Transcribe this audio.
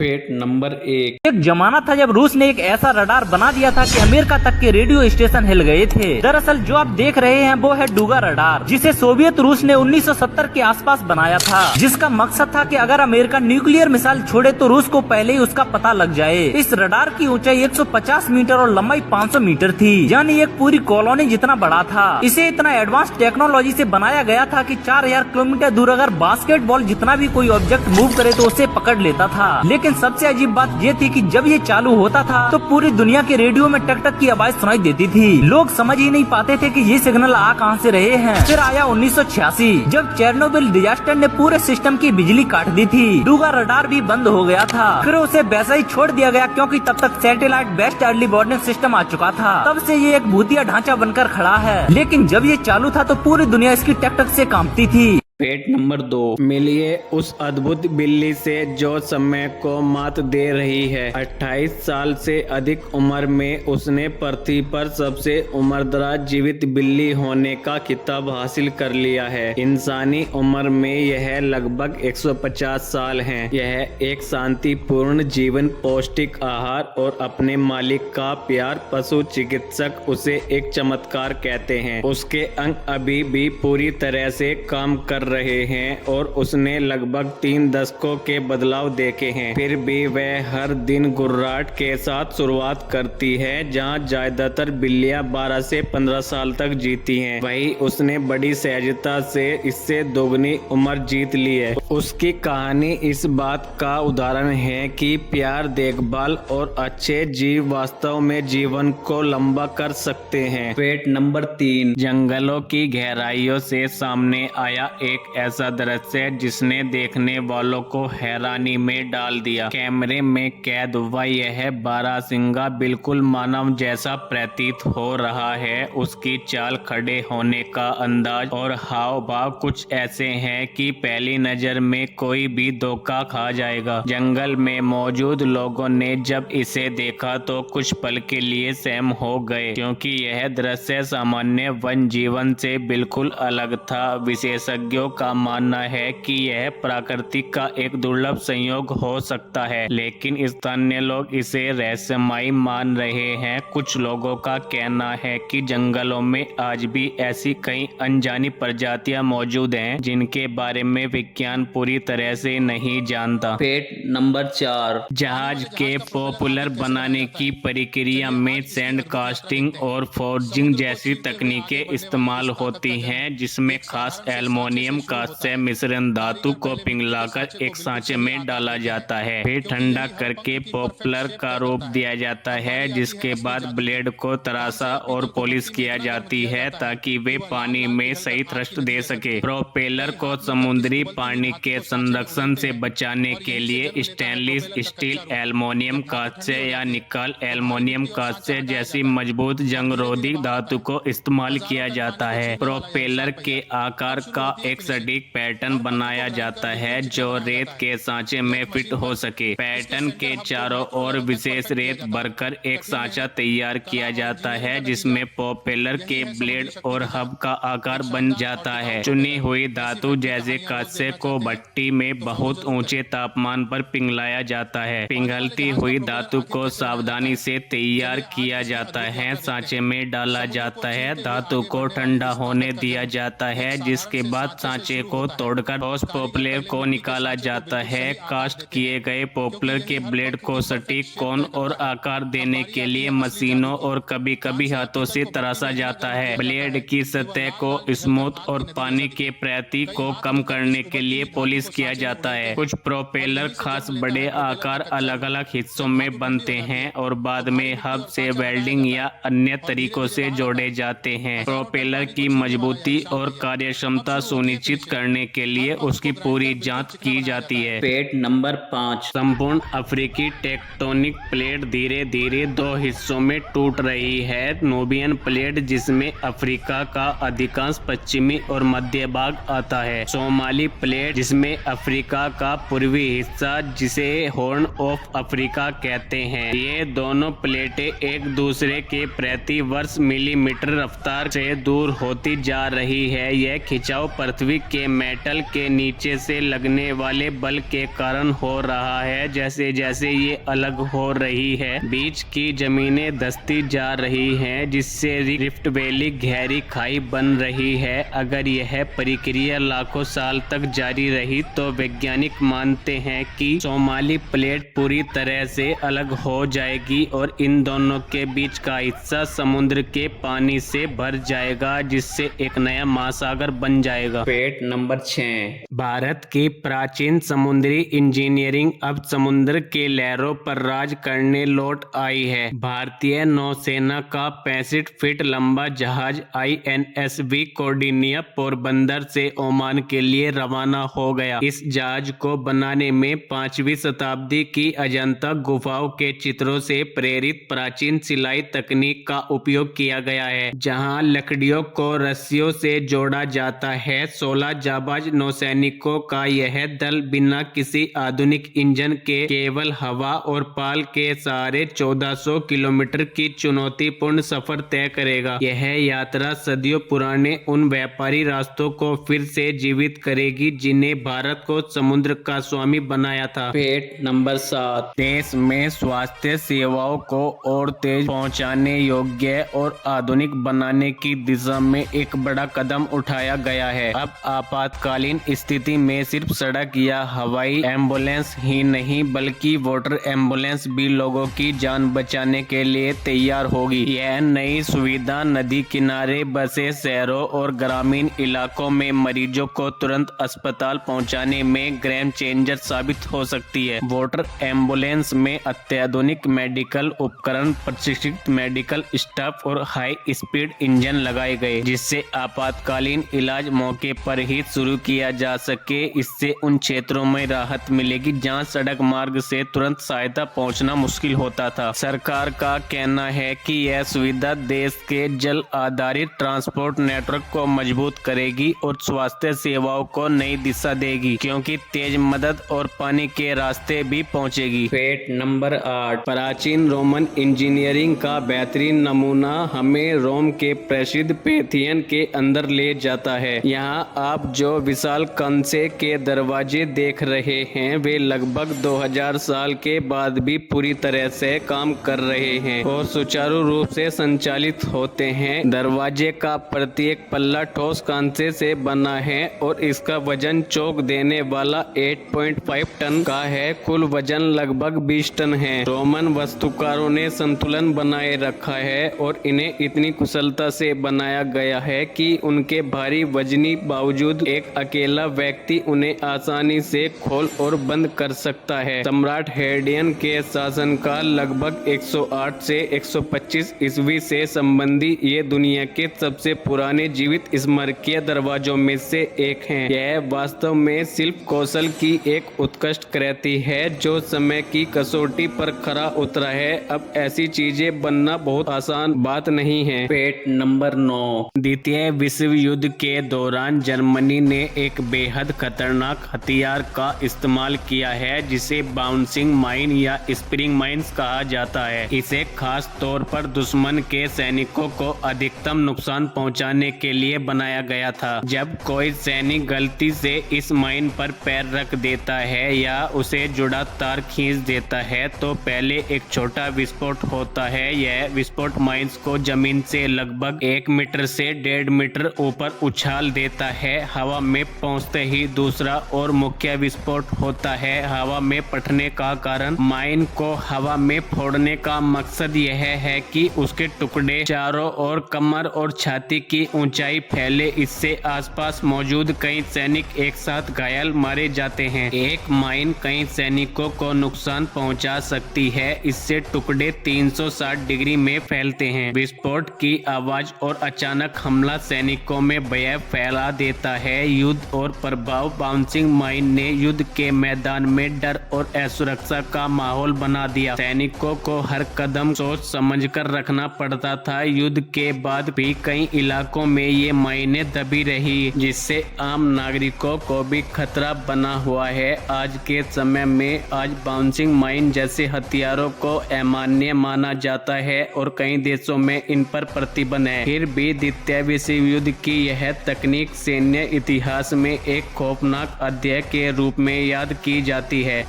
Fact number एक जमाना था जब रूस ने एक ऐसा रडार बना दिया था कि अमेरिका तक के रेडियो स्टेशन हिल गए थे। दरअसल जो आप देख रहे हैं वो है डूगा रडार, जिसे सोवियत रूस ने 1970 के आसपास बनाया था, जिसका मकसद था कि अगर अमेरिका न्यूक्लियर मिसाइल छोड़े तो रूस को पहले ही उसका पता लग जाए। इस रडार की ऊंचाई 150 मीटर और लंबाई 500 मीटर थी, यानी एक पूरी कॉलोनी जितना बड़ा था। इसे इतना एडवांस टेक्नोलॉजी से बनाया गया था कि 4000 किलोमीटर दूर अगर बास्केटबॉल जितना भी कोई ऑब्जेक्ट मूव करे तो उसे पकड़ लेता था। लेकिन सबसे अजीब बात ये थी कि जब ये चालू होता था तो पूरी दुनिया के रेडियो में टक टक की आवाज सुनाई देती थी। लोग समझ ही नहीं पाते थे कि ये सिग्नल आ कहां से रहे हैं। फिर आया 1986 जब चेरनोबिल डिजास्टर ने पूरे सिस्टम की बिजली काट दी थी। डूगा रडार भी बंद हो गया था, फिर उसे वैसा ही छोड़ दिया गया क्योंकि तब तक satellite based early warning system आ चुका था। तब से ये एक भूतिया ढांचा बनकर खड़ा है, लेकिन जब ये चालू था तो पूरी दुनिया इसकी टक टक से कांपती थी। फैक्ट नंबर 2, मिलिए उस अद्भुत बिल्ली से जो समय को मात दे रही है। 28 साल से अधिक उम्र में उसने पृथ्वी पर सबसे उम्रदराज जीवित बिल्ली होने का खिताब हासिल कर लिया है। इंसानी उम्र में यह लगभग 150 साल है। यह एक शांतिपूर्ण जीवन, पौष्टिक आहार और अपने मालिक का प्यार। पशु चिकित्सक उसे एक चमत्कार कहते हैं। उसके अंग अभी भी पूरी तरह से काम कर रहे हैं और उसने लगभग 3 दशकों के बदलाव देखे हैं। फिर भी वह हर दिन गुर्राट के साथ शुरुआत करती है। जहां ज्यादातर बिल्लियां 12 से 15 साल तक जीती हैं, वहीं उसने बड़ी सहजता से इससे दोगुनी उम्र जीत ली है। उसकी कहानी इस बात का उदाहरण है कि प्यार, देखभाल और अच्छे जीव वास्तव में जीवन को लंबा कर सकते हैं। फैक्ट नंबर 3, जंगलों की गहराइयों से सामने आया एक ऐसा दृश्य जिसने देखने वालों को हैरानी में डाल दिया। कैमरे में कैद हुआ यह बारहसिंगा बिल्कुल मानव जैसा प्रतीत हो रहा है। उसकी चाल, खड़े होने का अंदाज और हाव भाव कुछ ऐसे हैं कि पहली नजर में कोई भी धोखा खा जाएगा। जंगल में मौजूद लोगों ने जब इसे देखा तो कुछ पल के लिए सहम हो गए, क्योंकि यह दृश्य सामान्य वन जीवन से बिल्कुल अलग था। विशेषज्ञों का मानना है कि यह प्रकृति का एक दुर्लभ संयोग हो सकता है, लेकिन स्थानीय लोग इसे रहस्यमयी मान रहे हैं। कुछ लोगों का कहना है कि जंगलों में आज भी ऐसी कई अनजानी प्रजातियां मौजूद हैं जिनके बारे में विज्ञान पूरी तरह से नहीं जानता। फैक्ट नंबर 4, जहाज के पॉपुलर बनाने की प्रक्रिया में सैंड कास्टिंग और फोर्जिंग जैसी तकनीकें इस्तेमाल होती हैं, जिसमें खास एल्युमिनियम का से मिश्रण धातु को पिघलाकर एक सांचे में डाला जाता है। फिर ठंडा करके पॉपुलर का रूप दिया जाता है, जिसके बाद ब्लेड को तराशा और पॉलिश किया जाती है ताकि वे पानी में सही थ्रस्ट दे सके। प्रोपेलर को समुद्री पानी के संरक्षण से बचाने के लिए स्टेनलेस स्टील, एल्युमिनियम कांस्य या निकल एल्युमिनियम कांस्य जैसी मजबूत जंगरोधी धातु को इस्तेमाल किया जाता है। प्रोपेलर के आकार का एक सटीक पैटर्न बनाया जाता है जो रेत के सांचे में फिट हो सके। पैटर्न के चारों ओर विशेष रेत भरकर एक सांचा तैयार किया जाता है, जिसमें प्रोपेलर के ब्लेड और हब का आकार बन जाता है। चुनी हुई धातु जैसे कांस्य को भट्टी में बहुत ऊंचे तापमान पर पिघलाया जाता है। पिघलती हुई धातु को सावधानी से तैयार किया जाता है, सांचे में डाला जाता है, धातु को ठंडा होने दिया जाता है, जिसके बाद सांचे को तोड़कर उस पॉपुलर को निकाला जाता है। कास्ट किए गए पॉपुलर के ब्लेड को सटीक कोण और आकार देने के लिए मशीनों और कभी कभी हाथों से तराशा जाता है। ब्लेड की सतह को स्मूथ और पानी के प्रति को कम करने के लिए पॉलिश किया जाता है। कुछ प्रोपेलर खास बड़े आकार अलग अलग हिस्सों में बनते हैं और बाद में हब से वेल्डिंग या अन्य तरीकों से जोड़े जाते हैं। प्रोपेलर की मजबूती और कार्यक्षमता सुनिश्चित करने के लिए उसकी पूरी जांच की जाती है। फैक्ट नंबर 5, संपूर्ण अफ्रीकी टेक्टोनिक प्लेट धीरे धीरे 2 हिस्सों में टूट रही है। नूबियन प्लेट, जिसमें अफ्रीका का अधिकांश पश्चिमी और मध्य भाग आता है। सोमाली प्लेट, जिसमें अफ्रीका का पूर्वी हिस्सा, जिसे हॉर्न ऑफ अफ्रीका कहते हैं। ये दोनों प्लेटें एक दूसरे के प्रति वर्ष मिलीमीटर रफ्तार से दूर होती जा रही है। यह खिंचाव पृथ्वी पृथ्वी के मेटल के नीचे से लगने वाले बल के कारण हो रहा है। जैसे जैसे ये अलग हो रही है, बीच की जमीनें धंसती जा रही हैं, जिससे रिफ्ट वैली गहरी खाई बन रही है। अगर यह प्रक्रिया लाखों साल तक जारी रही तो वैज्ञानिक मानते हैं कि सोमाली प्लेट पूरी तरह से अलग हो जाएगी और इन दोनों के बीच का हिस्सा समुद्र के पानी से भर जाएगा, जिससे एक नया महासागर बन जाएगा। Fact number 6। भारत की प्राचीन समुद्री इंजीनियरिंग अब समुद्र के लहरों पर राज करने लौट आई है। भारतीय नौसेना का 65 फीट लंबा जहाज INSV कौंडिन्य पोरबंदर से ओमान के लिए रवाना हो गया। इस जहाज को बनाने में 5वीं शताब्दी की अजंता गुफाओं के चित्रों से प्रेरित प्राचीन सिलाई तकनीक का उपयोग किया गया है, जहां लकड़ियों को रस्सियों से जोड़ा जाता है। 16 जाबाज नौसैनिकों का यह दल बिना किसी आधुनिक इंजन के केवल हवा और पाल के सहारे 1400 किलोमीटर की चुनौतीपूर्ण सफर तय करेगा। यह यात्रा सदियों पुराने उन व्यापारी रास्तों को फिर से जीवित करेगी जिन्हें भारत को समुद्र का स्वामी बनाया था। Fact number 7। देश में स्वास्थ्य सेवाओं को और तेज पहुंचाने योग्य और आधुनिक बनाने की दिशा में एक बड़ा कदम उठाया गया है। अब आपातकालीन स्थिति में सिर्फ सड़क या हवाई एम्बुलेंस ही नहीं बल्कि वाटर एम्बुलेंस भी लोगों की जान बचाने के लिए तैयार होगी। यह नई सुविधा नदी किनारे बसे शहरों और ग्रामीण इलाकों में मरीजों को तुरंत अस्पताल पहुंचाने में गेम चेंजर साबित हो सकती है। वाटर एम्बुलेंस में अत्याधुनिक मेडिकल उपकरण, प्रशिक्षित मेडिकल स्टाफ और हाई स्पीड इंजन लगाए गए, जिससे आपातकालीन इलाज मौके पर ही शुरू किया जा सके। इससे उन क्षेत्रों में राहत मिलेगी जहां सड़क मार्ग से तुरंत सहायता पहुंचना मुश्किल होता था। सरकार का कहना है कि यह सुविधा देश के जल आधारित ट्रांसपोर्ट नेटवर्क को मजबूत करेगी और स्वास्थ्य सेवाओं को नई दिशा देगी, क्योंकि तेज मदद और पानी के रास्ते भी पहुंचेगी। Fact number 8। प्राचीन रोमन इंजीनियरिंग का बेहतरीन नमूना हमें रोम के प्रसिद्ध पैथियन के अंदर ले जाता है। यहाँ आप जो विशाल कंसे के दरवाजे देख रहे हैं वे लगभग 2000 साल के बाद भी पूरी तरह से काम कर रहे हैं और सुचारू रूप से संचालित होते हैं। दरवाजे का प्रत्येक पल्ला ठोस कांसे से बना है और इसका वजन चौंक देने वाला 8.5 टन का है। कुल वजन लगभग 20 टन है। रोमन वास्तुकारों ने संतुलन बनाए रखा है और इन्हें इतनी कुशलता से बनाया गया है कि उनके भारी वजनी बावजूद एक अकेला व्यक्ति उन्हें आसानी से खोल और बंद कर सकता है। सम्राट हेडियन के शासनकाल लगभग 108 से 125 ईस्वी से संबंधी ये दुनिया के सबसे पुराने जीवित स्मारकीय दरवाजों में से एक हैं। यह वास्तव में शिल्प कौशल की एक उत्कृष्ट कृति है जो समय की कसौटी पर खरा उतरा है। अब ऐसी चीजें बनना बहुत आसान बात नहीं है। Fact number 9। द्वितीय विश्व युद्ध के दौरान जर्मनी ने एक बेहद खतरनाक हथियार का इस्तेमाल किया है जिसे बाउंसिंग माइन या स्प्रिंग माइन्स कहा जाता है। इसे खास तौर पर दुश्मन के सैनिकों को अधिकतम नुकसान पहुंचाने के लिए बनाया गया था। जब कोई सैनिक गलती से इस माइन पर पैर रख देता है या उसे जुड़ा तार खींच देता है तो पहले एक छोटा विस्फोट होता है। यह विस्फोट माइन्स को जमीन से लगभग 1 मीटर से 1.5 मीटर ऊपर उछाल देता है। हवा में पहुंचते ही दूसरा और मुख्य विस्फोट होता है। हवा में फटने का कारण माइन को हवा में फोड़ने का मकसद यह है कि उसके टुकड़े चारों ओर कमर और छाती की ऊंचाई फैले। इससे आसपास मौजूद कई सैनिक एक साथ घायल मारे जाते हैं। एक माइन कई सैनिकों को नुकसान पहुंचा सकती है। इससे टुकड़े 360 डिग्री में फैलते हैं। विस्फोट की आवाज और अचानक हमला सैनिकों में भय फैला देता है। युद्ध और प्रभाव। बाउंसिंग माइन ने युद्ध के मैदान में डर और असुरक्षा का माहौल बना दिया। सैनिकों को हर कदम सोच समझकर रखना पड़ता था। युद्ध के बाद भी कई इलाकों में ये माइनें दबी रही, जिससे आम नागरिकों को भी खतरा बना हुआ है। आज के समय में आज बाउंसिंग माइन जैसे हथियारों को अमान्य माना जाता है और कई देशों में इन पर प्रतिबंध है। फिर भी द्वितीय विश्व युद्ध की यह तकनीक सैन्य इतिहास में एक खौफनाक अध्याय के रूप में याद की जाती है।